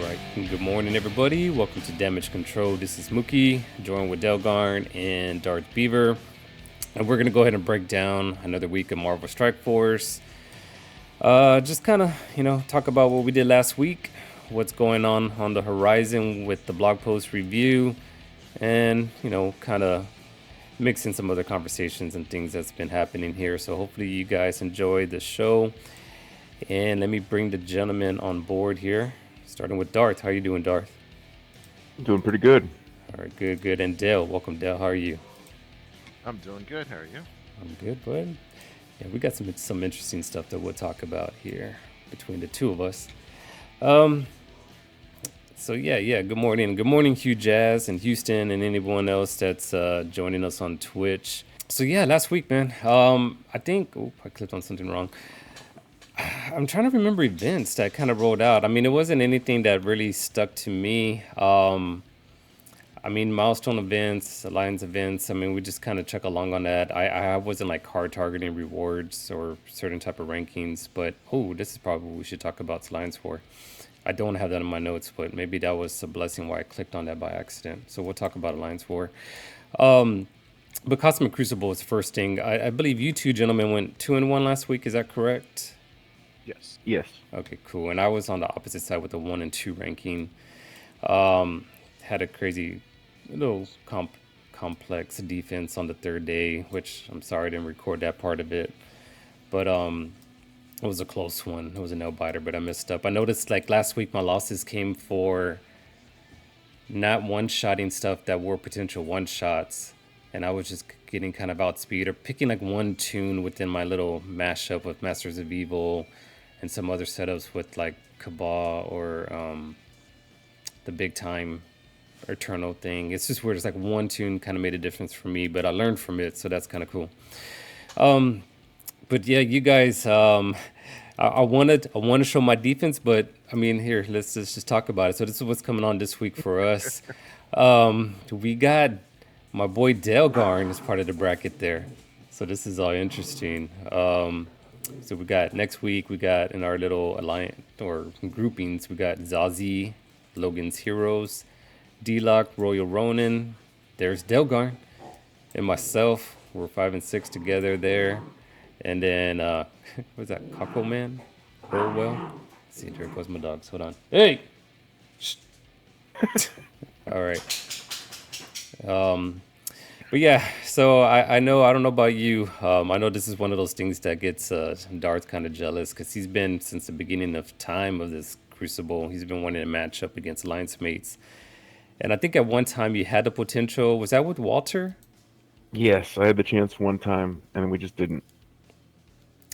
right. Good morning, everybody. Welcome to Damage Control. This is Mookie, joined with Delgarn and Darth Beaver. And we're going to go ahead and break down another week of Marvel Strike Force. Just kind of, talk about what we did last week, what's going on the horizon with the blog post review, and, kind of mix in some other conversations and things that's been happening here. So hopefully you guys enjoy the show. And let me bring the gentleman on board here, starting with Darth. How you doing, Darth? Doing pretty good. All right, good. And Dale, welcome, Dale. How are you? I'm doing good. How are you? I'm good, bud. Yeah, we got some interesting stuff that we'll talk about here between the two of us. So yeah. Good morning, Hugh Jazz and Houston and anyone else that's joining us on Twitch. So yeah, last week, man. I think I clicked on something wrong. I'm trying to remember events that kind of rolled out. I mean, it wasn't anything that really stuck to me. I mean, milestone events, alliance events. I mean, we just kind of check along on that. I wasn't like hard targeting rewards or certain type of rankings. But this is probably what we should talk about alliance for. I don't have that in my notes, but maybe that was a blessing why I clicked on that by accident. So we'll talk about alliance war. But Cosmic Crucible is the first thing. I believe you two gentlemen went 2-1 last week. Is that correct? Yes. Yes. Okay, cool. And I was on the opposite side with the 1 and 2 ranking. Had a crazy little complex defense on the third day, which I'm sorry I didn't record that part of it. But it was a close one. It was a nail biter, but I messed up. I noticed like last week my losses came for not one-shotting stuff that were potential one-shots. And I was just getting kind of outspeed or picking like one tune within my little mashup with Masters of Evil and some other setups with like Cabal or the big time Eternal thing. It's just weird. It's like one tune kind of made a difference for me, but I learned from it, so that's kind of cool. But yeah, you guys, I wanted to show my defense, but I mean, here, let's just talk about it. So this is what's coming on this week for us. We got my boy Delgarn as part of the bracket there, so this is all interesting. So we got next week, we got in our little alliance or groupings, we got Zazie, Logan's Heroes, D-Lock, Royal Ronin, there's Delgarn, and myself. We're 5 and 6 together there. And then, what's that, Cockle Man? Well. Let's see, there goes my dogs. Hold on. Hey! Shh. All right. But yeah, so I know, I don't know about you. I know this is one of those things that gets Darth kind of jealous because he's been, since the beginning of time of this Crucible, he's been wanting to match up against alliance mates. And I think at one time you had the potential. Was that with Walter? Yes, I had the chance one time, and we just didn't.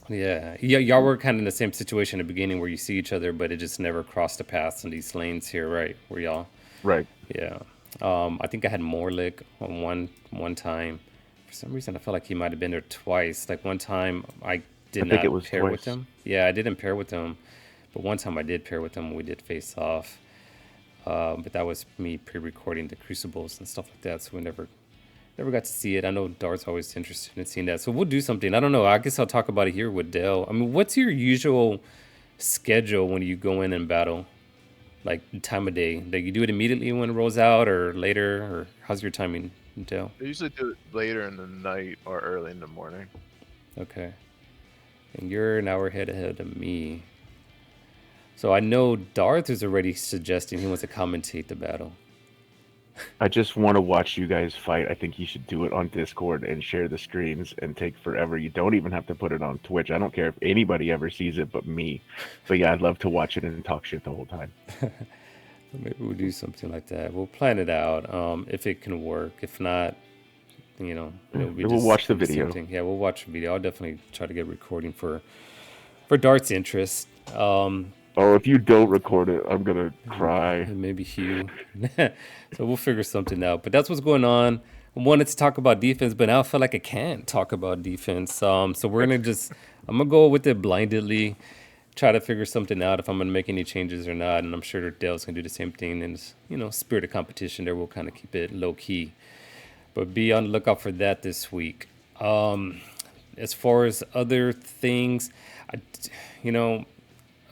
Yeah, y'all were kind of in the same situation at the beginning where you see each other, but it just never crossed the paths in these lanes here, right? Where y'all, Right. yeah. I think I had Morlick on one time. For some reason, I felt like he might have been there twice. Like one time, I did I think it not was pair with twice. him. Yeah, I didn't pair with him, but one time I did pair with him when we did face off. But that was me pre-recording the Crucibles and stuff like that, so we never got to see it. I know Dart's always interested in seeing that, so we'll do something. I don't know. I guess I'll talk about it here with Dell. I mean, what's your usual schedule when you go in and battle? Like time of day? Like you do it immediately when it rolls out, or later, or how's your timing, Dell? I usually do it later in the night or early in the morning. Okay, and you're an hour ahead of me. So I know Darth is already suggesting he wants to commentate the battle. I just want to watch you guys fight. I think you should do it on Discord and share the screens and take forever. You don't even have to put it on Twitch. I don't care if anybody ever sees it but me. But yeah, I'd love to watch it and talk shit the whole time. Maybe we'll do something like that. We'll plan it out. If it can work. If not, it'll be We'll just watch the the same video. thing. Yeah, we'll watch the video. I'll definitely try to get recording for Dart's interest. Oh, if you don't record it, I'm gonna cry. And maybe Hugh. So we'll figure something out. But that's what's going on. I wanted to talk about defense, but now I feel like I can't talk about defense. So we're I'm gonna go with it blindly, try to figure something out if I'm gonna make any changes or not. And I'm sure Dale's gonna do the same thing. And spirit of competition there, we'll kind of keep it low key. But be on the lookout for that this week. As far as other things, I, you know,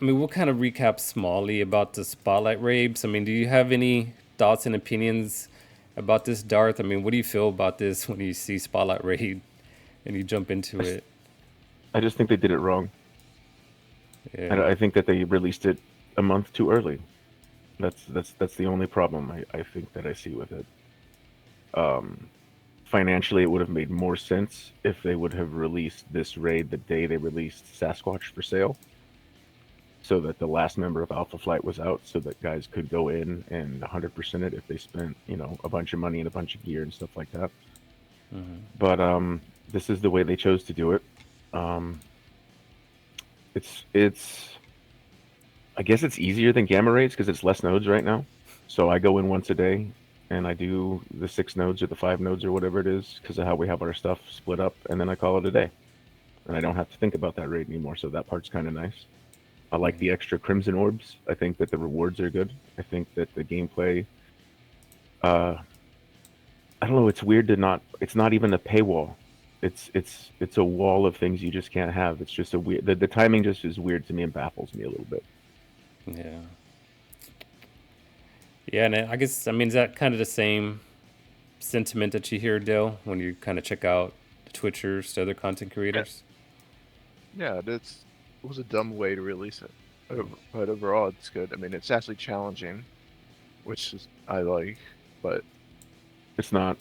I mean, we'll kind of recap smallly about the spotlight rapes. I mean, do you have any thoughts and opinions about this, Darth? I mean, what do you feel about this when you see spotlight raid and you jump into I, s- it? I just think they did it wrong. And Yeah. I think that they released it a month too early. That's the only problem I think that I see with it. Um, Financially, it would have made more sense if they would have released this raid the day they released Sasquatch for sale, so that the last member of Alpha Flight was out, so that guys could go in and 100% it if they spent, a bunch of money and a bunch of gear and stuff like that. Hmm. But this is the way they chose to do it. Um, it's I guess it's easier than gamma raids because it's less nodes right now. So I go in once a day and I do the 6 nodes or the 5 nodes or whatever it is because of how we have our stuff split up, and then I call it a day. And I don't have to think about that raid anymore. So that part's kind of nice. I like the extra crimson orbs. I think that the rewards are good. I think that the gameplay, uh, I don't know. It's weird to not. It's not even a paywall. It's a wall of things you just can't have. It's just a weird. The timing just is weird to me and baffles me a little bit. Yeah. Yeah, and I guess, I mean, is that kind of the same sentiment that you hear, Dale, when you kind of check out the Twitchers, the other content Yeah, creators? yeah, it was a dumb way to release it. But overall, it's good. I mean, it's actually challenging, which is I like. But It's not.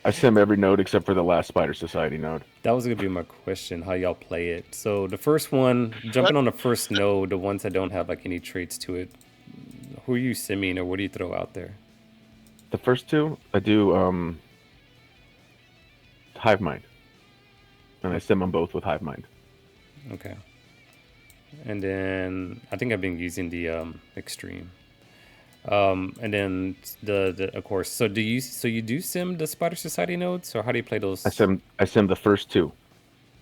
I sim every node except for the last Spider Society node. That was gonna be my question, how y'all play it. So the first one, that jumping on the first node, the ones that don't have like any traits to it, who are you simming or what do you throw out there? The first two, I do Hive Mind, and I sim them both with Hive Mind. Okay. And then I think I've been using the extreme. And then the of course. So you do sim the Spider Society nodes, or how do you play those? I sim the first two,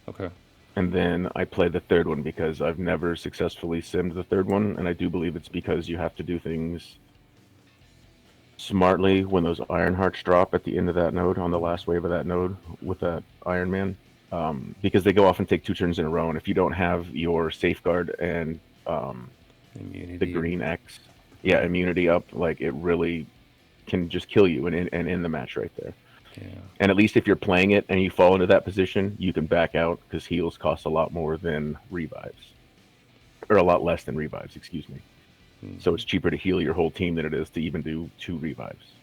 Okay. and then I play the third one because I've never successfully simmed the third one, and I do believe it's because you have to do things smartly when those Iron Hearts drop at the end of that node on the last wave of that node with that Iron Man. Because they go off and take 2 turns in a row, and if you don't have your safeguard and the Immunity. green X, yeah, Mhm. immunity up, like it really can just kill you and end the match right there. Yeah. And at least if you're playing it and you fall into that position, you can back out because heals cost a lot more than revives, or a lot less than revives, excuse me. So Hmm. it's cheaper to heal your whole team than it is to even do 2 revives.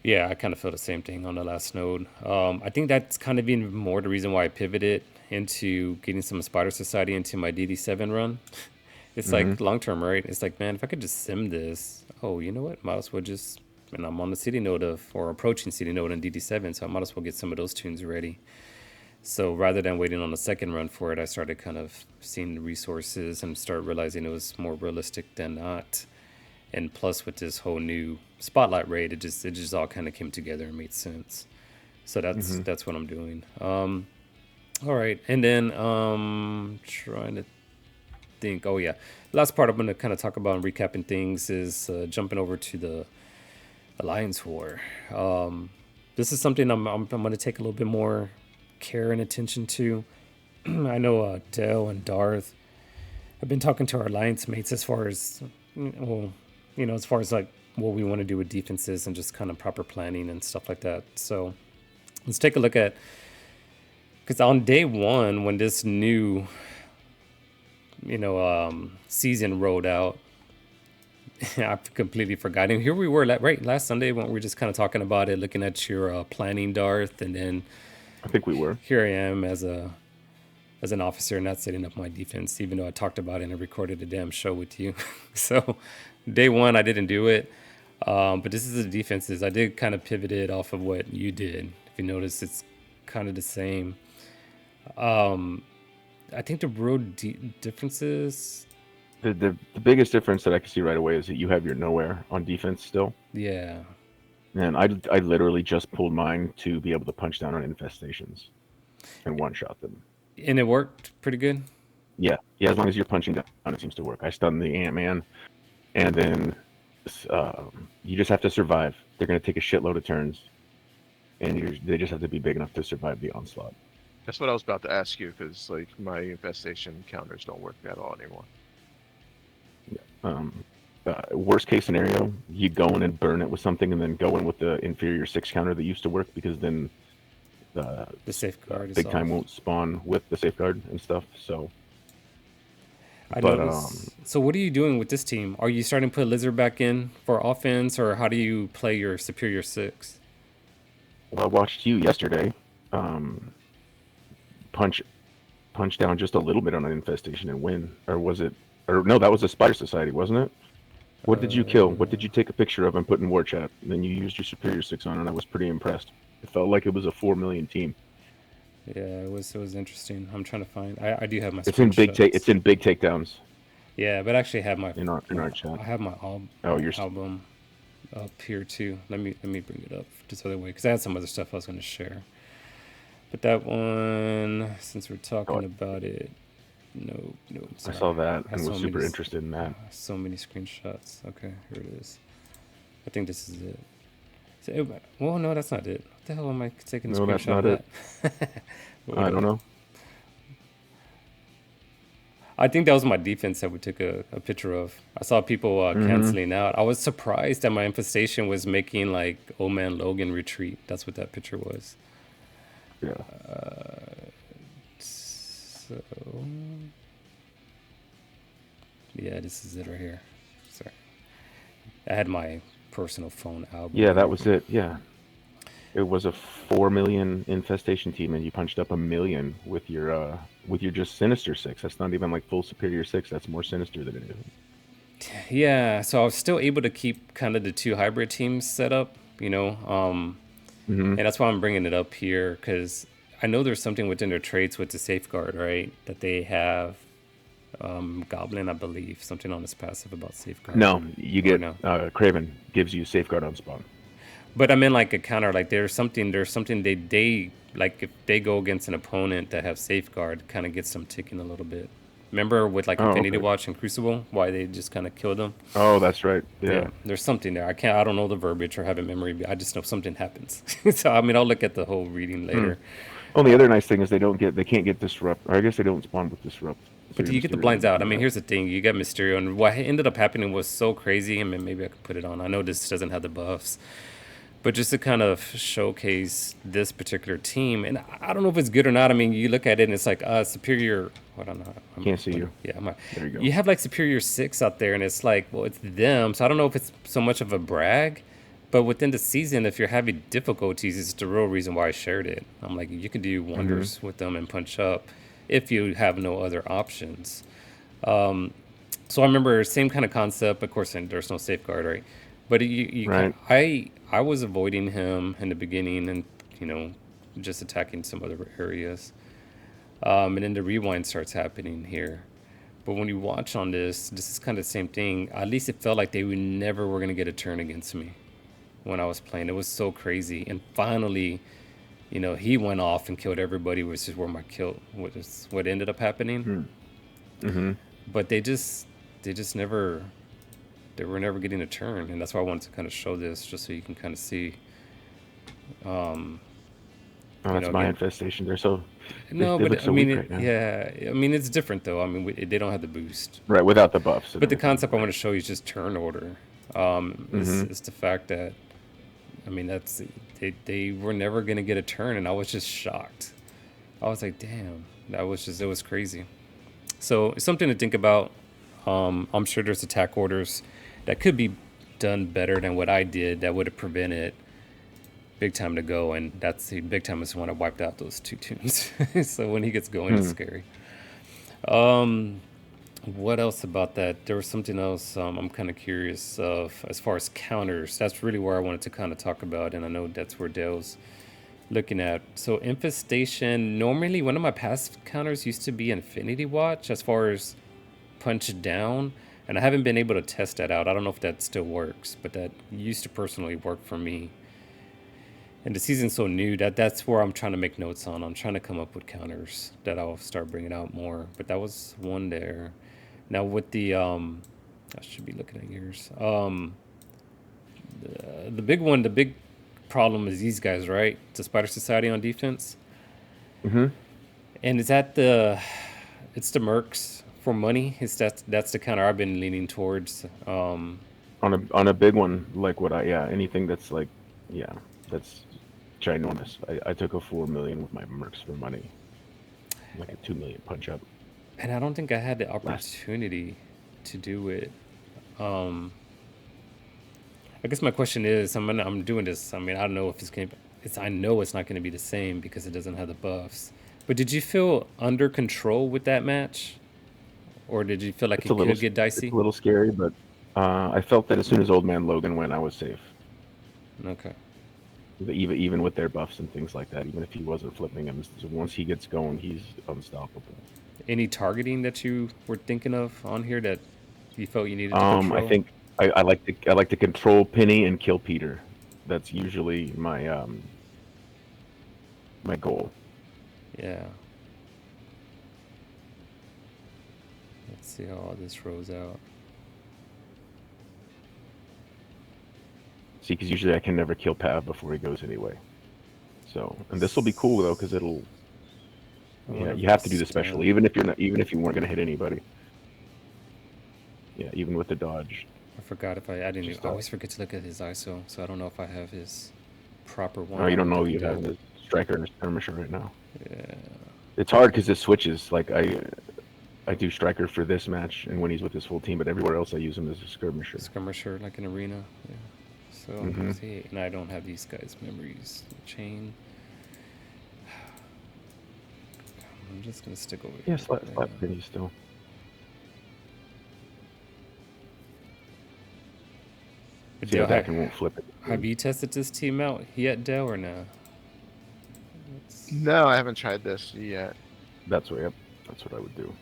Yeah, I kind of feel the same thing on the last node. I think that's kind of even more the reason why I pivoted into getting some Spider Society into my DD7 run. It's Hmm. like long term, right? It's like, man, if I could just sim this, oh, you know what? Might as well just, and I'm on the city node of, or approaching city node in DD7, so I might as well get some of those tunes ready. So rather than waiting on the second run for it, I started kind of seeing the resources and start realizing it was more realistic than not. And plus, with this whole new spotlight raid, it just all kind of came together and made sense. So that's Hmm. that's what I'm doing. All right, and then trying to think. Oh yeah, last part I'm gonna kind of talk about and recapping things is jumping over to the Alliance War. This is something I'm gonna take a little bit more care and attention to. I know Dell and Darth have been talking to our alliance mates as far as, well, as far as like what we want to do with defenses and just kind of proper planning and stuff like that. So let's take a look at, because on day one when this new season rolled out, I've completely forgotten. Here we were, right, last Sunday when we were just kind of talking about it, looking at your planning, Darth, and then I think we were. here I am as an officer not setting up my defense, even though I talked about it and I recorded a damn show with you. So day one, I didn't do it. But this is the defenses. I did kind of pivot it off of what you did. If you notice, it's kind of the same. I think the real differences, The biggest difference that I can see right away is that you have your nowhere on defense still. yeah. And I literally just pulled mine to be able to punch down on infestations and one shot them. And it worked pretty good. Yeah, yeah. As long as you're punching down, it seems to work. I stunned the Ant Man, and then you just have to survive. They're going to take a shitload of turns, and they just have to be big enough to survive the onslaught. That's what I was about to ask you because like my infestation counters don't work at all anymore. Um, Worst case scenario, you go in and burn it with something, and then go in with the inferior 6 counter that used to work, because then the The safeguard is big time off. won't spawn with the safeguard and stuff. So, I but noticed. So, what are you doing with this team? Are you starting to put Lizard back in for offense, or how do you play your Superior Six? well, I watched you yesterday um, punch punch down just a little bit on an infestation and win, or was it? Or no, that was a Spider Society, wasn't it? What did you kill? What did you take a picture of and put in war chat? And then you used your Superior 6 on, and I was pretty impressed. It felt like it was a 4 million team. Yeah, it was interesting. I'm trying to find. I do have my It's in big take. screenshots. It's in big takedowns Yeah, but I actually have in my our chat. I have Oh, my you're album up here too. Let me bring it up this other way because I had some other stuff I was going to share. But that one, since we're talking oh, about it, no, no, I sorry. saw that I have and so was many, super interested in that. so many screenshots. Okay, here it is. I think this is it. Well, no, that's not it. What the hell am I taking a No, that's screenshot of not it. that? Hold I up. don't know. I think that was my defense that we took a picture of. I saw people Mm-hmm. canceling out. I was surprised that my infestation was making like Old Man Logan retreat. That's what that picture was. Yeah. So, yeah, this is it right here. Sorry. I had my personal phone album Yeah, that here. was it. Yeah. It was a 4 million infestation team, and you punched up a million with your just sinister 6. That's not even like full superior 6. That's more sinister than it is. Yeah, so I was still able to keep kind of the two hybrid teams set up, Mm-hmm. and that's why I'm bringing it up here because I know there's something within their traits with the safeguard, right? That they have Goblin, I believe, something on his passive about safeguard, No, you or get no? Craven gives you safeguard on spawn. But I mean like a counter, like there's something they like if they go against an opponent that have safeguard, kind of gets them ticking a little bit. Remember with like Oh, Infinity okay. Watch and Crucible, why they just kind of killed them? Oh, that's right. Yeah, Yeah. there's something there. I don't know the verbiage or have it memory, but I just know something happens. So I mean, I'll look at the whole reading Hmm. later. Oh, the other nice thing is they can't get disrupt. Or I guess they don't spawn with disrupt. So But your you get the Mysterio blinds wouldn't out. I do mean, that. here's the thing: you got Mysterio, and what ended up happening was so crazy. I mean, maybe I could put it on. I know this doesn't have the buffs, but just to kind of showcase this particular team, and I don't know if it's good or not. I mean, you look at it and it's like superior. Hold on, Can't see you. yeah, There you go. you have like superior six out there, and it's like, well, it's them. So I don't know if it's so much of a brag, but within the season, if you're having difficulties, it's the real reason why I shared it. I'm like, you can do Mm-hmm. wonders with them and punch up if you have no other options. So I remember same kind of concept. Of course, and there's no safeguard, right? But Right. I was avoiding him in the beginning, and you know, just attacking some other areas. And then the rewind starts happening here. But when you watch on this is kind of the same thing. At least it felt like they never were gonna get a turn against me when I was playing. It was so crazy, and finally, he went off and killed everybody, which is where my kill, what ended up happening. Mm-hmm. But they just never they were never getting a turn, and that's why I wanted to kind of show this just so you can kind of see. Um, Oh, that's my Again, infestation. They're so no, they but look I so mean, weak right now. yeah, I mean it's different though. I mean, they don't have the boost, Right, without the buffs and but the everything. concept I want Right. to show you is just turn order. Mm-hmm. Is the fact that I mean that's they were never gonna get a turn, and I was just shocked. I was like, damn, it was crazy. So it's something to think about. I'm sure there's attack orders that could be done better than what I did that would have prevented big time to go, and that's the big time is when I wiped out those two tunes. So when he gets going, it's Hmm. scary. What else about that? There was something else I'm kind of curious of as far as counters. That's really where I wanted to kind of talk about, and I know that's where Dale's looking at. So infestation. Normally, one of my past counters used to be Infinity Watch as far as punch down, and I haven't been able to test that out. I don't know if that still works, but that used to personally work for me. And the season's so new that's where I'm trying to make notes on. I'm trying to come up with counters that I'll start bringing out more. But that was one there. Now with the I should be looking at yours. The big problem is these guys, right? The Spider Society on defense. Mm-hmm. And it's the Mercs for money? Is that's the counter I've been leaning towards. On a big one like what I yeah anything that's like yeah that's ginormous. I took a 4 million with my mercs for money, like a 2 million punch up And I don't think I had the last. opportunity to do it. Um, I guess my question is, I'm doing this. I mean, I don't know if it's going. It's I know it's not going to be the same because it doesn't have the buffs. But did you feel under control with that match, or did you feel like It's a it little could get it's a dicey? little scary, but I felt that as soon as Old Man Logan went, I was safe. Okay. Even with their buffs and things like that, even if he wasn't flipping him, once he gets going, he's unstoppable. Any targeting that you were thinking of on here that you felt you needed to I control? think I like to control Penny and kill Peter. That's usually my goal. Yeah. Let's see how all this rolls out. See, because usually I can never kill Pav before he goes anyway. So, and this will be cool though, because it'll I yeah wonder you if have it's to do the special, stun. even if you weren't gonna hit anybody. Yeah, even with the dodge, I forgot if I didn't. just I always forget to look at his ISO, so I don't know if I have his proper oh, one. I you don't don't know think I you do. have the striker and skirmisher right now. Yeah. It's hard because it switches. Like I do striker for this match, and when he's with his full team, but everywhere else I use him as a skirmisher. Skirmisher, like an arena. Yeah. So, Mm-hmm. see, and I don't have these guys' memories. Chain. I'm just going to stick over Yeah, here slap, right slap now. Penny still. But See how Dale, Dakin won't flip it. have you tested this team out yet, Dale, or no? Let's, No, I haven't tried this yet. That's what. Yep. That's what I would do.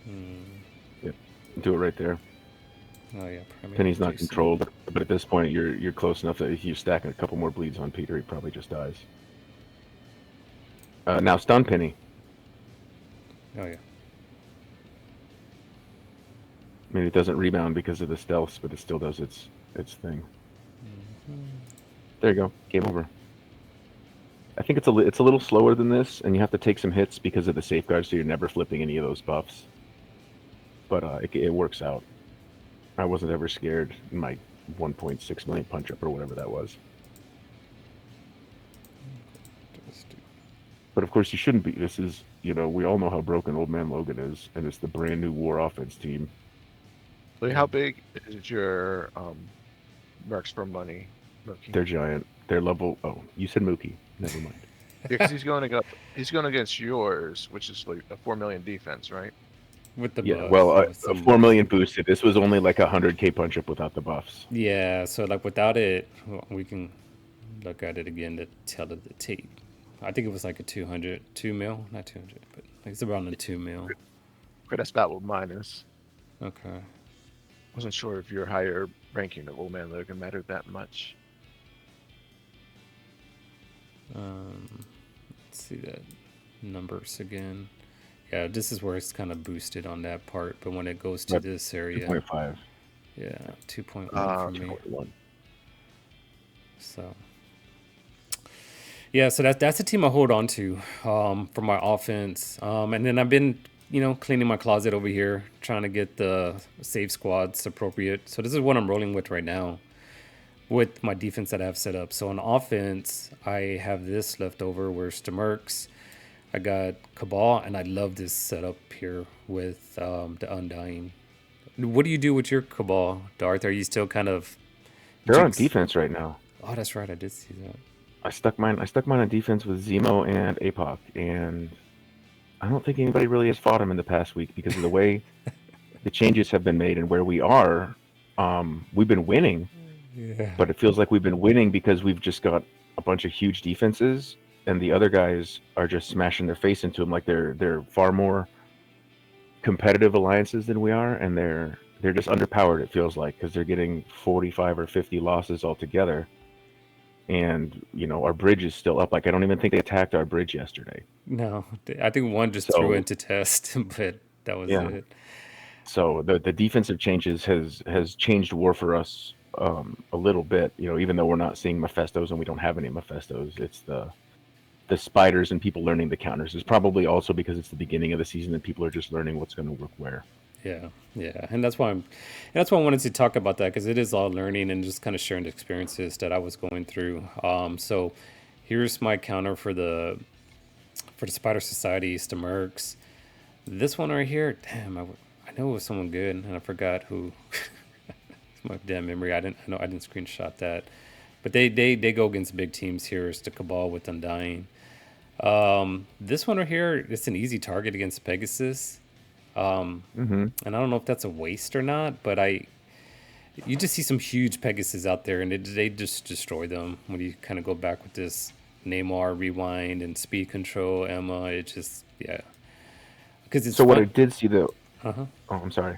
hmm. Yep. Do it right there. Oh, yeah, primary Penny's not juicing. controlled, but at this point you're close enough that if you stack a couple more bleeds on Peter, he probably just dies. Now stun Penny. Oh, yeah. I mean, it doesn't rebound because of the stealth, but it still does its thing. There you go. Game over. I think it's a little slower than this, and you have to take some hits because of the safeguard, so you're never flipping any of those buffs. But it works out. I wasn't ever scared in my 1.6 million punch up or whatever that was. But of course, you shouldn't be. This is, we all know how broken Old Man Logan is, and it's the brand new War offense team. So how big is your Mercs for money? Mookie? They're giant. They're level. Oh, you said Mookie. Never mind. Yeah, because he's going against yours, which is like a 4 million defense, right? With the Yeah, buff. well, With a some 4 buff. million boosted. This was only like 100K punch up without the buffs. Yeah, so like without it, we can look at it again to tell the tape. I think it was like a 200, 2 mil, not 200, but like it's around the 2 mil. Okay, that's about what mine is. Okay. Wasn't sure if your higher ranking of Old Man Logan mattered that much. Let's see that numbers again. Yeah, this is where it's kind of boosted on that part, but when it goes to Yep, this area, 2.5. yeah, 2.1 for me. 2.1. So yeah, so that's a team I hold on to for my offense. And then I've been, cleaning my closet over here, trying to get the save squads appropriate. So this is what I'm rolling with right now with my defense that I have set up. So on offense, I have this left over where it's the Mercs. I got Cabal, and I love this setup here with the Undying. What do you do with your Cabal, Darth? Are you still kind of They're on jinx? defense right now. Oh, that's right. I did see that. I stuck mine on defense with Zemo and APOC, and I don't think anybody really has fought him in the past week because of the way the changes have been made and where we are. We've been winning, Yeah. but it feels like we've been winning because we've just got a bunch of huge defenses, and the other guys are just smashing their face into them like they're far more competitive alliances than we are, and they're just underpowered. It feels like because they're getting 45 or 50 losses altogether. And our bridge is still up. Like I don't even think they attacked our bridge yesterday. No, I think one just threw So into test, but that was yeah, it. so the defensive changes has changed war for us a little bit. Even though we're not seeing Mephistos and we don't have any Mephistos, it's the spiders and people learning the counters. It's probably also because it's the beginning of the season and people are just learning what's going to work where. Yeah, yeah, and that's why I wanted to talk about that because it is all learning and just kind of sharing the experiences that I was going through. So here's my counter for the Spider Society, the Mercs. This one right here, damn, I know it was someone good and I forgot who. It's my damn memory. I know I didn't screenshot that, but they go against big teams here. It's the Cabal with Undying. This one right here, it's an easy target against Pegasus. Hmm. And I don't know if that's a waste or not, but you just see some huge Pegasus out there, and they just destroy them when you kind of go back with this Neymar rewind and speed control, Emma. It just yeah, because it's So what I fun. did see though, Uh huh. oh, I'm sorry.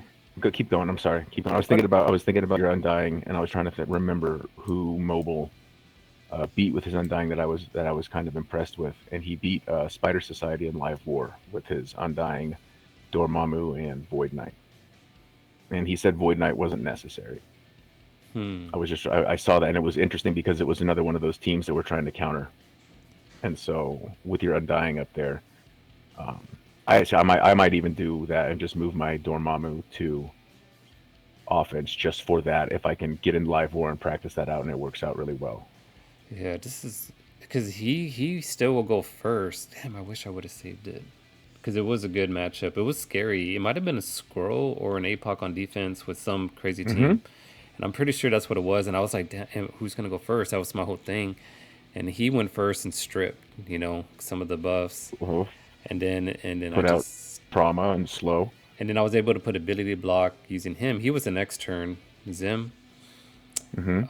Keep going. I'm sorry. Keep going. But I was thinking about your Undying, and I was trying to remember who Mobile beat with his Undying that I was kind of impressed with, and he beat Spider Society in Live War with his Undying, Dormammu, and Void Knight. And he said Void Knight wasn't necessary. hmm, I saw that, and it was interesting because it was another one of those teams that were trying to counter. And so with your Undying up there, um, I might even do that and just move my Dormammu to offense just for that if I can get in Live War and practice that out and it works out really well. yeah, this is because he still will go first. Damn, I wish I would have saved it because it was a good matchup. It was scary. It might have been a Scroll or an APOC on defense with some crazy Hmm. team. And I'm pretty sure that's what it was. And I was like, damn, who's going to go first? That was my whole thing. And he went first and stripped, some of the buffs. Well, And then I put out just, trauma and slow. and then I was able to put ability block using him. He was the next turn, Zim. Hmm.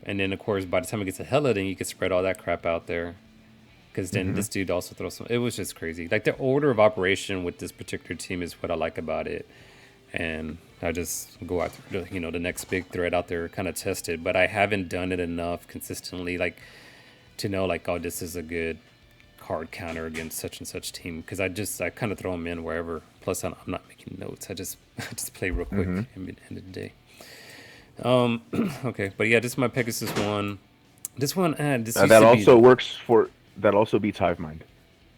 And then, of course, by the time it gets to Hela, then you can spread all that crap out there. Because then Hmm. this dude also throws some. It was just crazy. Like the order of operation with this particular team is what I like about it. And I just go out the next big threat out there, kind of test it. But I haven't done it enough consistently, like to know like, oh, this is a good card counter against such and such team. Because I kind of throw them in wherever. Plus, I'm not making notes. I just I just play real quick Hmm. in the end of the day. Okay, but yeah, this is my Pegasus one. This one, this used That to be also works for that also beats Hive Mind.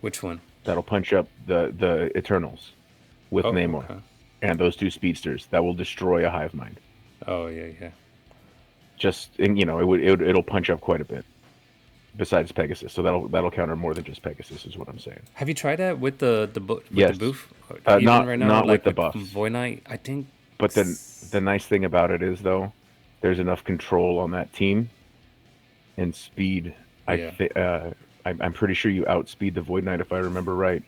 which one? That'll punch up the Eternals with Oh, Namor okay. and those two speedsters. That will destroy a Hive Mind. Oh yeah, yeah. And it'll punch up quite a bit. Besides Pegasus, so that'll counter more than just Pegasus, is what I'm saying. Have you tried that with the Yes, boof? Or even not right now, not with like the with buffs, Void Knight, I think. but then the nice thing about it is though, there's enough control on that team and speed. Yeah, I'm pretty sure you outspeed the Void Knight if I remember right,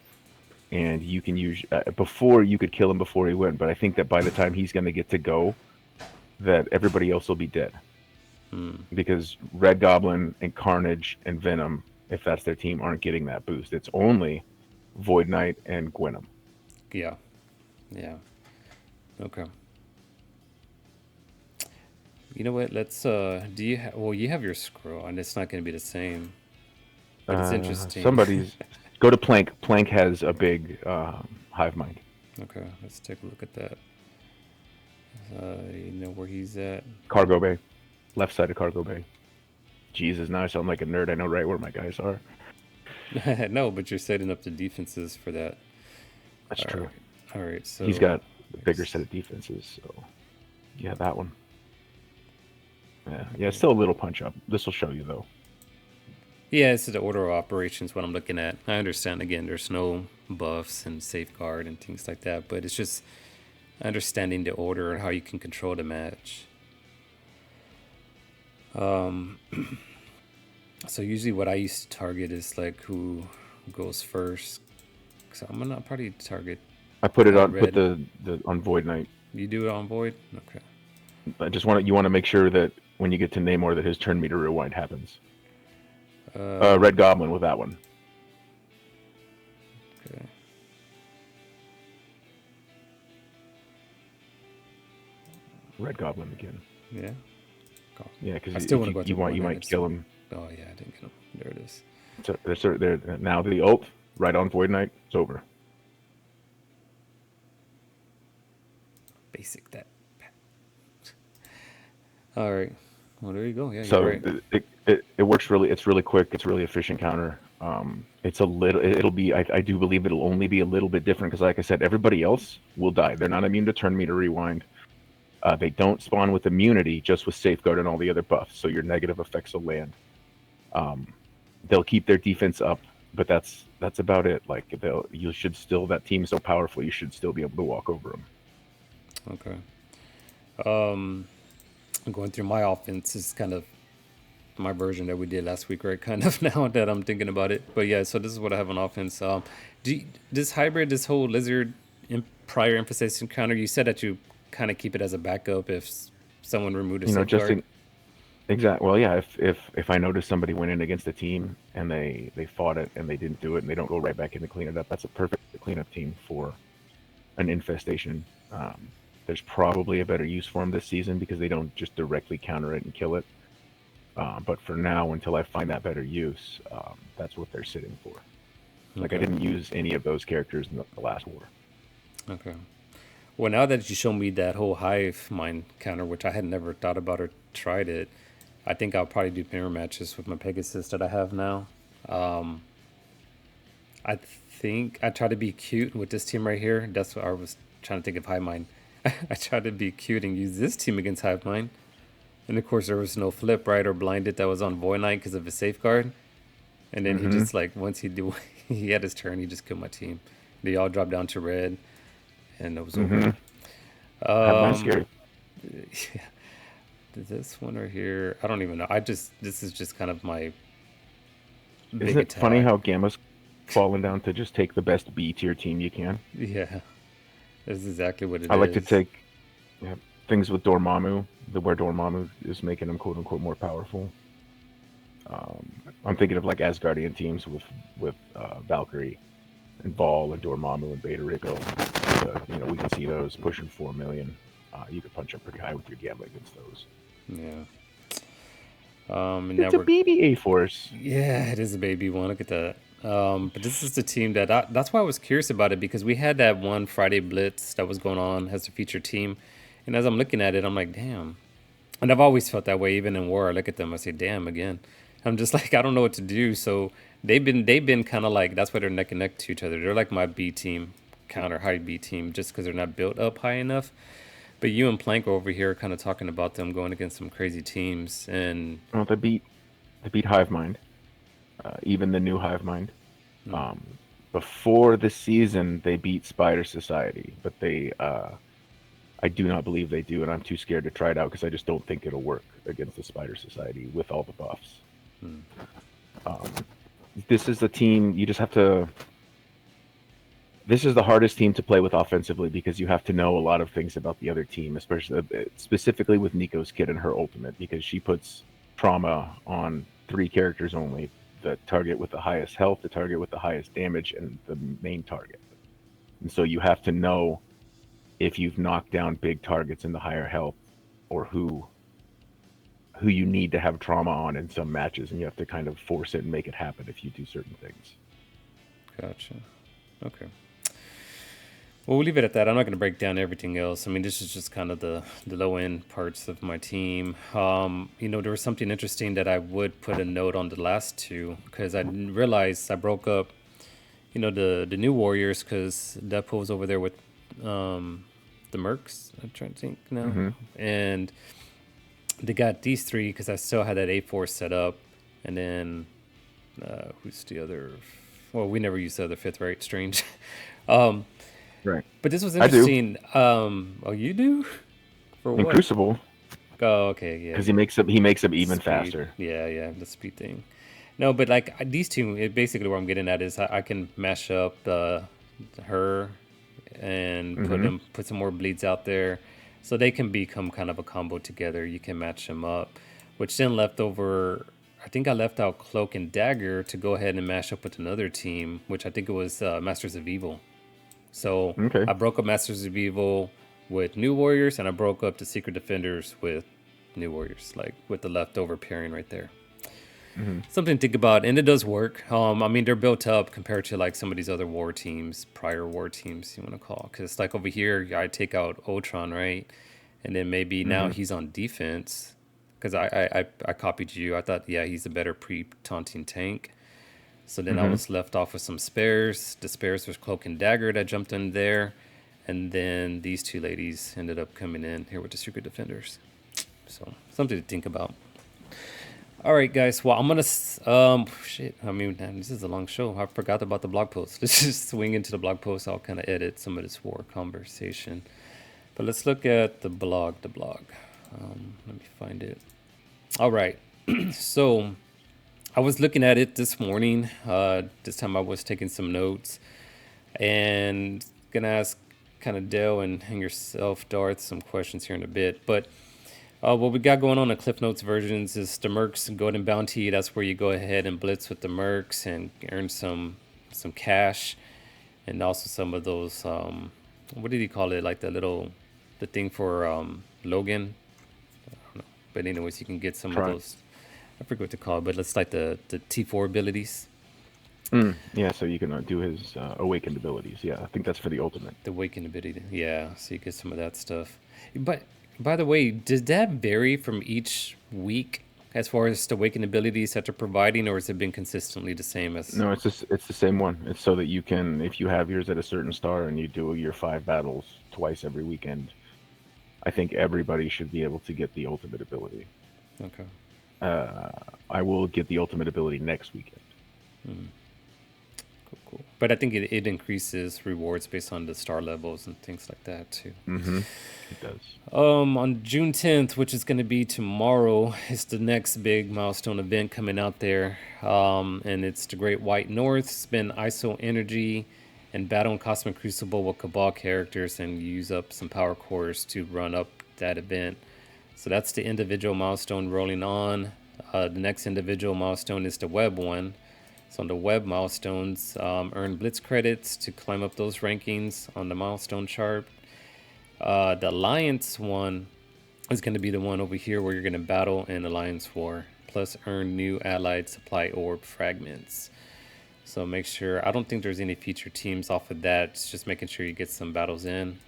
and you can use before you could kill him before he went, but I think that by the time he's gonna get to go, that everybody else will be dead because Red Goblin and Carnage and Venom, if that's their team, aren't getting that boost. It's only Void Knight and Gwenom. yeah, yeah. Okay. You know what? Let's. Do you? Well, you have your scroll, and it's not going to be the same. But it's interesting. Somebody's go to Plank. Plank has a big hive mind. Okay, let's take a look at that. You know where he's at. Cargo bay, left side of cargo bay. Jesus, now I sound like a nerd. I know right where my guys are. No, but you're setting up the defenses for that. That's All true. right. All right. So He's got a bigger set of defenses, so yeah, that one. Yeah, it's still a little punch up. This will show you though. Yeah, it's the order of operations what I'm looking at. I understand again there's no buffs and safeguard and things like that, but it's just understanding the order and how you can control the match. Um so usually what I used to target is like who goes first. So I'm gonna probably target I put it on put red. the on Void Knight. You do it on void? Okay. I just want to make sure that when you get to Namor that his turn meter rewind happens. Red Goblin with that one. Okay. Red Goblin again. Yeah. Go. Yeah, because I still if want to go you to want, you one might kill him. Oh yeah, I didn't get him. There it is. So they're now the ult right on Void Knight. It's over. Basic that. All right. Well, there you go. Yeah, you're So right. it works really. It's really quick. It's really efficient counter. It's a little. It'll be. I do believe it'll only be a little bit different because, like I said, everybody else will die. They're not immune to turn meter rewind. They don't spawn with immunity, just with safeguard and all the other buffs. So your negative effects will land. Um, they'll keep their defense up, but that's about it. Like you should still, that team's so powerful, you should still be able to walk over them. Okay. Um, Going through my offense is kind of my version that we did last week, right? Kind of now that I'm thinking about it. But yeah, so this is what I have on offense. This hybrid, this whole lizard prior emphasis encounter, you said that you kind of keep it as a backup if someone removed a Just safeguard. exact. Well, yeah. If I notice somebody went in against a team and they fought it and they didn't do it and they don't go right back in to clean it up, that's a perfect cleanup team for an infestation. There's probably a better use for them this season because they don't just directly counter it and kill it. But for now, until I find that better use, that's what they're sitting for. Like I Okay. didn't use any of those characters in the last war. Okay. Well, now that you show me that whole hive mind counter, which I had never thought about or tried it, I think I'll probably do mirror matches with my Pegasus that I have now. Um, I think I try to be cute with this team right here. That's what I was trying to think of hive mind. I tried to be cute and use this team against hive mind. And of course, there was no flip, right, or blinded that was on Void Knight because of his safeguard. And then he Mm-hmm. just, like, once he had his turn, he just killed my team. They all dropped down to red, and it was over. Mm-hmm. Hive mind Um, scary. yeah, this one right here, I don't even know. This is just kind of my Isn't big it funny attack. how Gamma's fallen down to just take the best B tier team you can? Yeah, that's exactly what it I like to is. take, yeah, things with Dormammu, where Dormammu is making them quote unquote more powerful. Um, I'm thinking of like Asgardian teams with Valkyrie and Ball and Dormammu and Beta Rico. We can see those pushing 4 million. You could punch up pretty high with your Gamma against those. Yeah. And now It's a we're BB-8 force. Yeah, it is a baby one. Look at that. But this is the team that's why I was curious about it because we had that one Friday Blitz that was going on as a feature team, and as I'm looking at it, I'm like, damn. And I've always felt that way, even in war. I look at them, I say, damn again. I'm just like, I don't know what to do. So they've been kind of like that's why they're neck and neck to each other. They're like my B team, counter high B team, just because they're not built up high enough. But you and Plank are over here, kind of talking about them going against some crazy teams, and Well, they beat Hive Mind, even the new Hive Mind. hmm, Um, Before the season, they beat Spider Society, but I do not believe they do, and I'm too scared to try it out because I just don't think it'll work against the Spider Society with all the buffs. hmm, Um, this is the team you just have to. This is the hardest team to play with offensively because you have to know a lot of things about the other team, especially specifically with Nico's kit and her ultimate, because she puts trauma on 3 characters only: the target with the highest health, the target with the highest damage, and the main target. And so you have to know if you've knocked down big targets in the higher health, or who you need to have trauma on in some matches, and you have to kind of force it and make it happen if you do certain things. gotcha. Okay. Well, we'll leave it at that. I'm not going to break down everything else. I mean, this is just kind of the low end parts of my team. There was something interesting that I would put a note on the last two because I didn't realize I broke up, the new Warriors because Deadpool was over there with the Mercs. I'm trying to think now. Mm-hmm. And they got these three because I still had that A4 set up. And then, who's the other? Well, we never used the other fifth, right? Strange. um, Right. but this was I do interesting. Oh, you do? For in what? Crucible Oh, okay, yeah, because he makes them even speed. faster. Yeah, yeah, the speed thing. No, but like these two, basically what I'm getting at is I can mash up her and put Mm-hmm. them put some more bleeds out there, so they can become kind of a combo together. You can match them up, which then left over. I think I left out Cloak and Dagger to go ahead and mash up with another team, which I think it was Masters of Evil. So Okay. I broke up Masters of Evil with New Warriors, and I broke up the Secret Defenders with New Warriors, like with the leftover pairing right there. Mm-hmm. Something to think about, and it does work. I mean, they're built up compared to like some of these other war teams, prior war teams, you want to call. Because like over here, I take out Ultron, right? And then maybe now Mm-hmm. he's on defense. because I copied you. I thought, yeah, he's a better pre-taunting tank. So then I Hmm. was left off with some spares. The spares was Cloak and Dagger that jumped in there. And then these two ladies ended up coming in here with the Secret Defenders. So something to think about. All right, guys. Well, I'm gonna shit. I mean, man, this is a long show. I forgot about the blog post. Let's just swing into the blog post. I'll kind of edit some of this war conversation. But let's look at the blog. Let me find it. All right. So I was looking at it this morning. This time I was taking some notes and gonna ask kind of Dale and yourself, Darth, some questions here in a bit. But what we got going on in Cliff Notes versions is the Mercs Golden Bounty. That's where you go ahead and blitz with the Mercs and earn some cash, and also some of those. What did he call it? Like the thing for Logan. I don't know. But anyways, you can get some of Try. those. I forget what to call it, but it's like the T4 abilities. Yeah, so you can do his awakened abilities. Yeah, I think that's for the ultimate. The Awakened ability. Yeah, so you get some of that stuff. But by the way, does that vary from each week as far as the Awakened abilities that they're providing, or has it been consistently the same as? No, it's the same one. It's so that you can, if you have yours at a certain star and you do your 5 battles twice every weekend, I think everybody should be able to get the ultimate ability. Okay. I will get the ultimate ability next weekend. Cool. But I think it increases rewards based on the star levels and things like that too. It does. On June 10th, which is going to be tomorrow, is the next big milestone event coming out there. And it's the Great White North. Spend ISO energy and battle in Cosmic Crucible with Cabal characters and use up some power cores to run up that event. So that's the individual milestone rolling on. The next individual milestone is the web one. So on the web milestones, earn blitz credits to climb up those rankings on the milestone chart. The Alliance one is going to be the one over here where you're going to battle in Alliance War, plus earn new allied supply orb fragments. So make sure, I don't think there's any featured teams off of that. It's just making sure you get some battles in.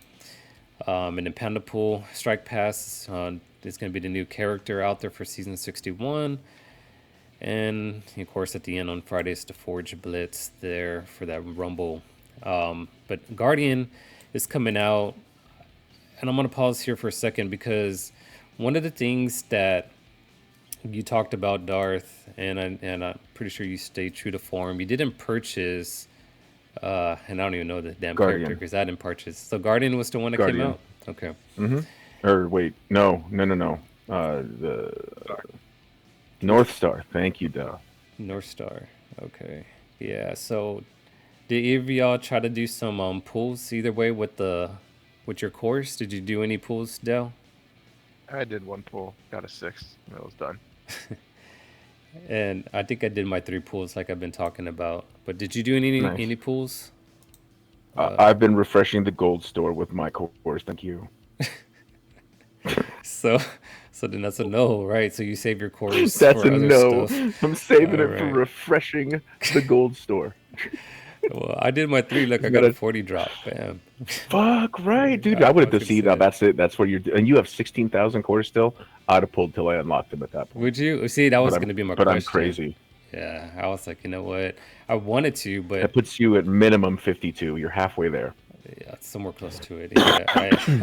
And then Panda Pool Strike Pass is going to be the new character out there for Season 61. And of course, at the end on Friday is the Forge Blitz there for that Rumble. But Guardian is coming out. And I'm going to pause here for a second because one of the things that you talked about, Darth, and I'm pretty sure you stayed true to form. You didn't purchase, and I don't even know the damn character Guardian. because I didn't purchase. So Guardian was the one that came Guardian. out? Okay. Or wait, no. The North Star. Thank you, Duh. North Star. Okay. Yeah. So did either of y'all try to do some pulls either way with your course? Did you do any pulls, Dell? I did one pull, got a 6, and that was done. And I think I did my 3 pulls like I've been talking about. But did you do any Nice. pulls? I've been refreshing the gold store with my course. Thank you. So then that's a no, right? So you save your course That's for a other no. stuff. I'm saving All it for right. refreshing the gold store. Well, I did my 3. Look, I You got a gotta 40 drop. Bam. fuck right, dude. I I would have fucking deceived. said. That's it. That's what you're doing. And you have 16,000 cores still. I'd have pulled till I unlocked them at that point. Would you? See, that was But going to be my I'm question. crazy. Yeah, I was like, you know what? I wanted to, but That puts you at minimum 52. You're halfway there. yeah, it's somewhere close to it. Yeah,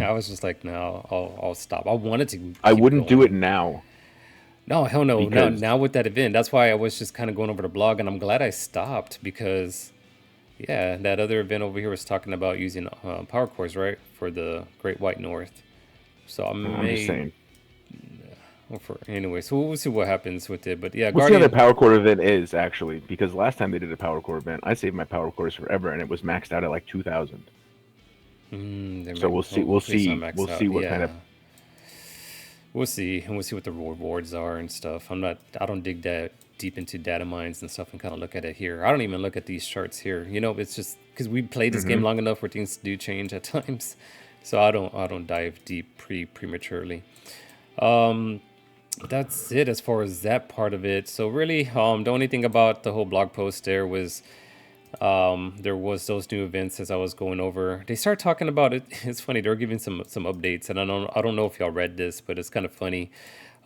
I was just like, no, I'll stop. I wanted to. I keep wouldn't do it going. now. No, hell no. Because- Now with that event, that's why I was just kind of going over the blog, and I'm glad I stopped because, yeah, that other event over here was talking about using power cores, right, for the Great White North. So I I'm just saying. Anyway, so we'll see what happens with it. But yeah, What's Guardian. the other power core event is actually? Because last time they did a power core event, I saved my power cores forever, and it was maxed out at like 2,000. So we'll see. We'll hopefully it's see. not maxed We'll out. see what kind of. Yeah. We'll see, and we'll see what the rewards are and stuff. I don't dig that deep into data mines and stuff and kind of look at it here. I don't even look at these charts here. You know, it's just because we played this game long enough where things do change at times. So I don't dive deep prematurely. That's it as far as that part of it. So really, the only thing about the whole blog post there was those new events as I was going over. They start talking about it. It's funny, they're giving some updates, and I don't know if y'all read this, but it's kind of funny.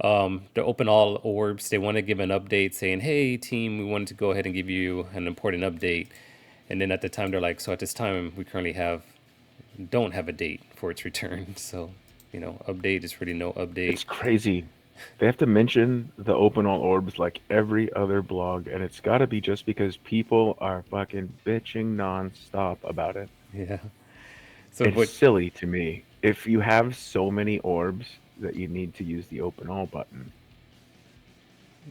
The open all orbs, they want to give an update saying, hey, team, we wanted to go ahead and give you an important update. And then at the time, they're like, so at this time, we currently don't have a date for its return. So, update is really no update. It's crazy. They have to mention the open all orbs like every other blog, and it's got to be just because people are fucking bitching nonstop about it. Yeah. So It's what silly to me. If you have so many orbs that you need to use the open all button,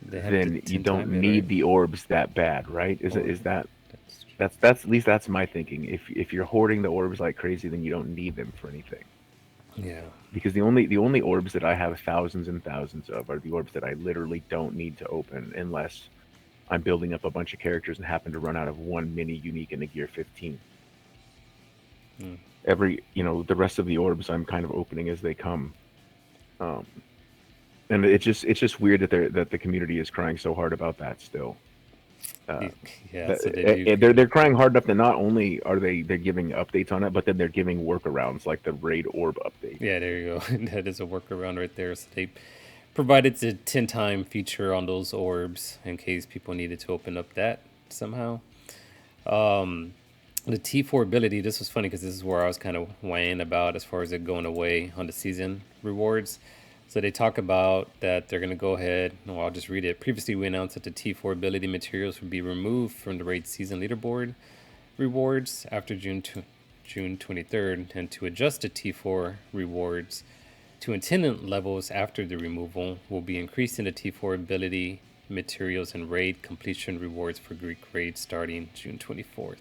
they haven't then did you 10 don't time yet, right? need the orbs that bad, right? Or Is that that's that's at least that's my thinking. If you're hoarding the orbs like crazy, then you don't need them for anything. yeah. Because the only orbs that I have thousands and thousands of are the orbs that I literally don't need to open unless I'm building up a bunch of characters and happen to run out of one mini unique in a gear 15. Mm. The rest of the orbs I'm kind of opening as they come. Um, and it's just weird that the community is crying so hard about that still. Uh, Yeah, that, so they do. they're crying hard enough that not only are they're giving updates on it, but then they're giving workarounds like the raid orb update. Yeah, there you go. That is a workaround right there. So they provided the 10 time feature on those orbs in case people needed to open up that somehow. Um, the T4 ability, this was funny because this is where I was kind of weighing about as far as it going away on the season rewards. So they talk about that they're going to go ahead, no, I'll just read it. Previously, we announced that the T4 ability materials would be removed from the raid season leaderboard rewards after June 23rd, and to adjust the T4 rewards to attendant levels after the removal, will be increasing the T4 ability materials and raid completion rewards for Greek raid starting June 24th.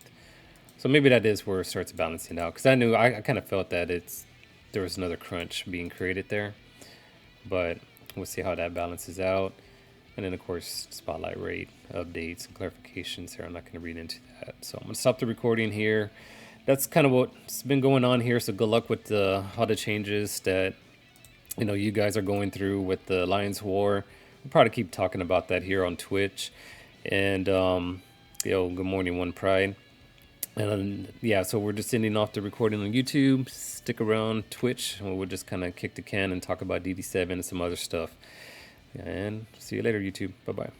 So maybe that is where it starts balancing out. Because I kind of felt that there was another crunch being created there. But we'll see how that balances out. And then, of course, spotlight rate updates and clarifications here. I'm not going to read into that. So I'm going to stop the recording here. That's kind of what's been going on here. So good luck with all the changes that you guys are going through with the Lions War. We'll probably keep talking about that here on Twitch. And good morning, One Pride. And yeah, so we're just ending off the recording on YouTube. Stick around Twitch, and we'll just kind of kick the can and talk about DD7 and some other stuff. And see you later, YouTube. Bye bye.